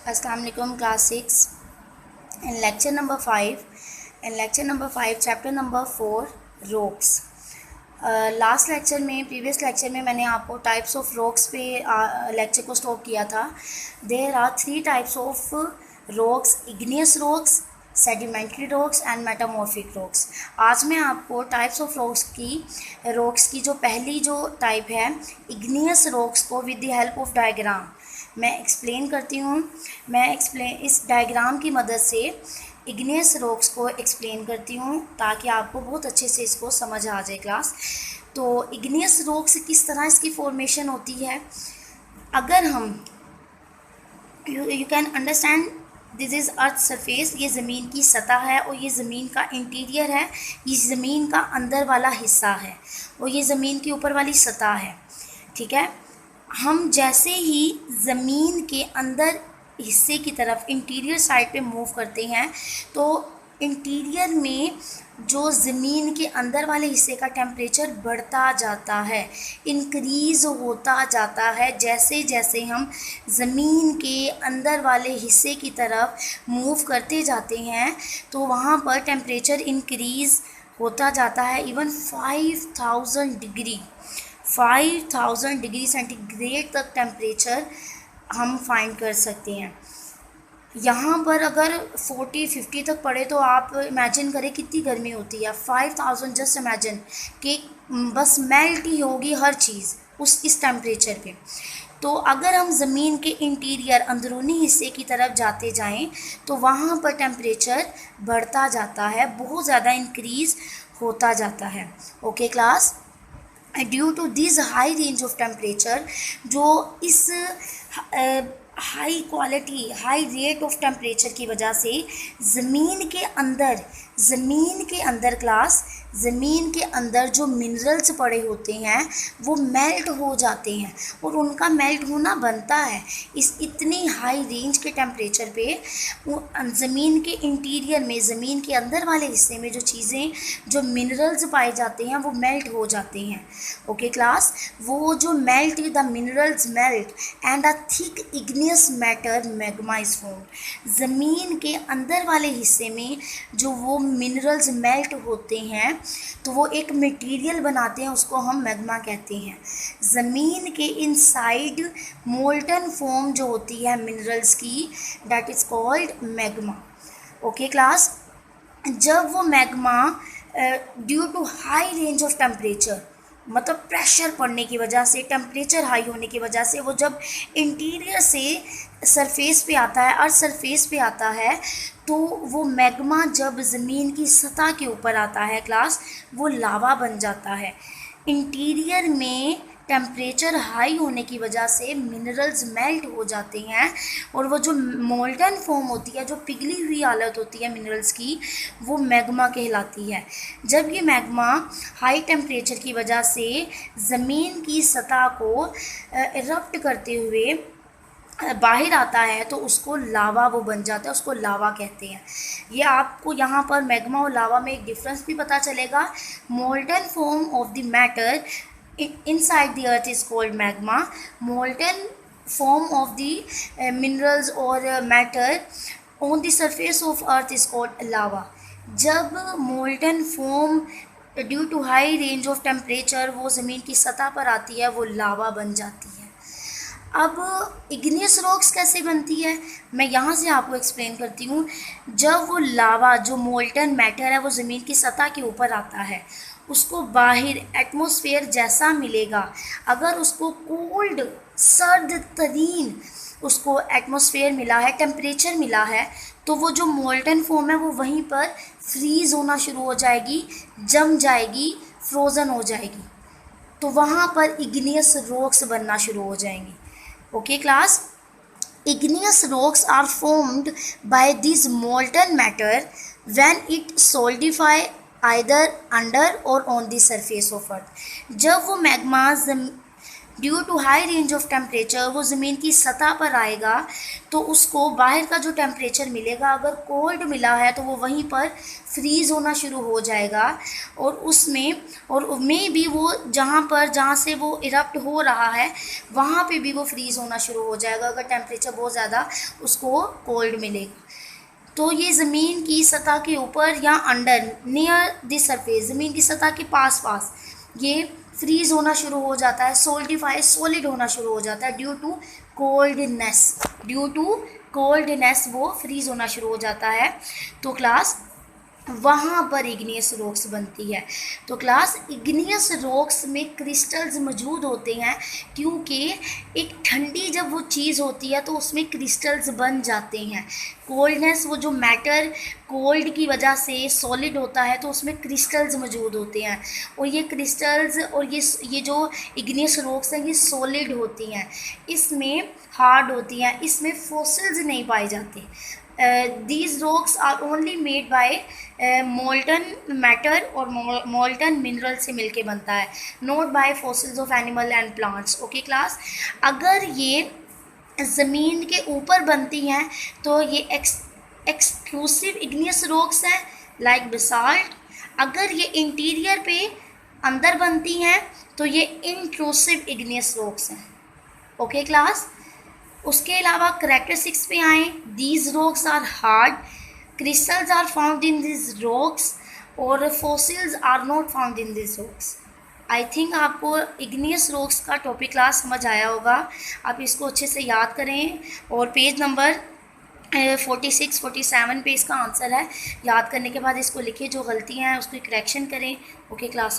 अस्सलाम वालेकुम class 6 in lecture number 5 chapter number 4 rocks। Last lecture में प्रीवियस लेक्चर में मैंने आपको टाइप्स ऑफ रॉक्स पे लेक्चर को स्टॉप किया था। There are 3 types of rocks, igneous rocks, sedimentary rocks and metamorphic rocks. आज मैं आपको टाइप्स ऑफ रॉक्स की जो पहली जो टाइप है इग्नियस रॉक्स को with the help of diagram मैं एक्सप्लेन करती हूँ। इस डायग्राम की मदद से इग्नियस रॉक्स को एक्सप्लेन करती हूँ ताकि आपको बहुत अच्छे से इसको समझ आ जाए क्लास। तो इग्नियस रॉक्स किस तरह इसकी फॉर्मेशन होती है, अगर हम you can understand this is earth surface, ये ज़मीन की सतह है और ये ज़मीन का इंटीरियर है, ये ज़मीन का अंदर वाला हिस्सा है और ये ज़मीन के ऊपर वाली सतह है। ठीक है, हम जैसे ही ज़मीन के अंदर हिस्से की तरफ इंटीरियर साइड पे मूव करते हैं तो इंटीरियर में जो ज़मीन के अंदर वाले हिस्से का टेम्परेचर बढ़ता जाता है, इंक्रीज़ होता जाता है। जैसे जैसे हम ज़मीन के अंदर वाले हिस्से की तरफ मूव करते जाते हैं तो वहाँ पर टेम्परेचर इंक्रीज़ होता जाता है। इवन 5000 डिग्री सेंटीग्रेड तक टेम्परेचर हम फाइंड कर सकते हैं। यहाँ पर अगर 40-50 तक पड़े तो आप इमेजिन करें कितनी गर्मी होती है। 5000 जस्ट इमेजिन कि बस मेल्ट ही होगी हर चीज़ इस टेम्परेचर पे। तो अगर हम ज़मीन के इंटीरियर अंदरूनी हिस्से की तरफ जाते जाएं तो वहाँ पर टेम्परेचर बढ़ता जाता है, बहुत ज़्यादा इंक्रीज़ होता जाता है। Okay class, due to this high range of temperature, जो इस high quality high rate of temperature की वजह से ज़मीन के अंदर जो मिनरल्स पड़े होते हैं वो मेल्ट हो जाते हैं और उनका मेल्ट होना बनता है। इस इतनी हाई रेंज के टेम्परेचर पे ज़मीन के इंटीरियर में, ज़मीन के अंदर वाले हिस्से में जो मिनरल्स पाए जाते हैं वो मेल्ट हो जाते हैं। ओके क्लास, वो जो minerals melt and a thick igneous matter magma is formed. ज़मीन के अंदर वाले हिस्से में जो वो मिनरल्स मेल्ट होते हैं तो वो एक मटेरियल बनाते हैं, उसको हम मैग्मा कहते हैं। ज़मीन के इनसाइड मोल्टन फॉर्म जो होती है मिनरल्स की, that is called magma. Okay class, जब वो magma due to high range of temperature, मतलब प्रेशर पड़ने की वजह से, टेम्परेचर हाई होने की वजह से, वो जब इंटीरियर से सरफेस पे आता है, अर्थ सरफेस पे आता है, तो वो मैग्मा जब ज़मीन की सतह के ऊपर आता है क्लास, वो लावा बन जाता है। इंटीरियर में टेम्परेचर हाई होने की वजह से मिनरल्स मेल्ट हो जाते हैं और वो जो मोल्टन फॉर्म होती है, जो पिघली हुई हालत होती है मिनरल्स की, वो मैग्मा कहलाती है। जब ये मैग्मा हाई टेम्परेचर की वजह से ज़मीन की सतह को इरप्ट करते हुए बाहर आता है तो उसको लावा वो बन जाता है, उसको लावा कहते हैं। ये आपको यहाँ पर मैग्मा और लावा में एक डिफरेंस भी पता चलेगा। Molten form of the matter inside the earth is called magma. Molten form of the minerals or matter on the surface of earth is called lava. जब molten form due to high range of temperature वो ज़मीन की सतह पर आती है, वो लावा बन जाती है। अब इग्नियस रॉक्स कैसे बनती है, मैं यहाँ से आपको एक्सप्लेन करती हूँ। जब वो लावा, जो मोल्टन मैटर है, वो ज़मीन की सतह के ऊपर आता है, उसको बाहर एटमॉस्फेयर जैसा मिलेगा, अगर उसको कोल्ड सर्द तरीन उसको एटमॉस्फेयर मिला है, टेम्परेचर मिला है, तो वो जो मोल्टन फॉर्म है वो वहीं पर फ्रीज़ होना शुरू हो जाएगी, जम जाएगी, फ्रोज़न हो जाएगी, तो वहाँ पर इग्नियस रॉक्स बनना शुरू हो जाएंगी। Okay class, igneous rocks are formed by this molten matter when it solidify either under or on the surface of earth। जब वो magma due to high range of temperature वो ज़मीन की सतह पर आएगा, तो उसको बाहर का जो टेम्परेचर मिलेगा, अगर कोल्ड मिला है तो वो वहीं पर फ्रीज़ होना शुरू हो जाएगा, और उसमें और में भी वो जहाँ से वो इरप्ट हो रहा है वहाँ पे भी वो फ्रीज़ होना शुरू हो जाएगा, अगर टेम्परेचर बहुत ज़्यादा उसको कोल्ड मिलेगा। तो ये ज़मीन की सतह के ऊपर या अंडर नियर द सरफेस, ज़मीन की सतह के पास पास ये फ्रीज होना शुरू हो जाता है, सोल्डिफाई सॉलिड होना शुरू हो जाता है ड्यू टू कोल्डनेस वो फ्रीज होना शुरू हो जाता है। तो क्लास वहाँ पर इग्नियस रॉक्स बनती है। तो क्लास इग्नियस रॉक्स में क्रिस्टल्स मौजूद होते हैं, क्योंकि एक ठंडी जब वो चीज़ होती है तो उसमें क्रिस्टल्स बन जाते हैं। कोल्डनेस, वो जो मैटर कोल्ड की वजह से सॉलिड होता है तो उसमें क्रिस्टल्स मौजूद होते हैं, और ये क्रिस्टल्स और ये जो इग्नियस रॉक्स हैं ये सॉलिड होती हैं, इसमें हार्ड होती हैं, इसमें फॉसिल्स नहीं पाए जाते। these rocks are only made by molten matter और molten mineral से मिलके बनता है, not by fossils of animal and plants। Okay class, अगर ये ज़मीन के ऊपर बनती हैं तो ये एक्सक्लूसिव इग्नियस रॉक्स हैं लाइक बेसाल्ट। अगर ये इंटीरियर पे अंदर बनती हैं तो ये इंट्रूसिव इग्नियस रॉक्स हैं। ओके क्लास, उसके अलावा करेक्टरिस्टिक्स पे आए, these rocks are hard, crystals are found in this rocks, और fossils are not found in this rocks. I think आपको इग्नियस रॉक्स का टॉपिक क्लास समझ आया होगा, आप इसको अच्छे से याद करें, और पेज नंबर 46-47 पे इसका आंसर है। याद करने के बाद इसको लिखिए, जो गलतियाँ हैं उसकी करेक्शन करें। Okay class.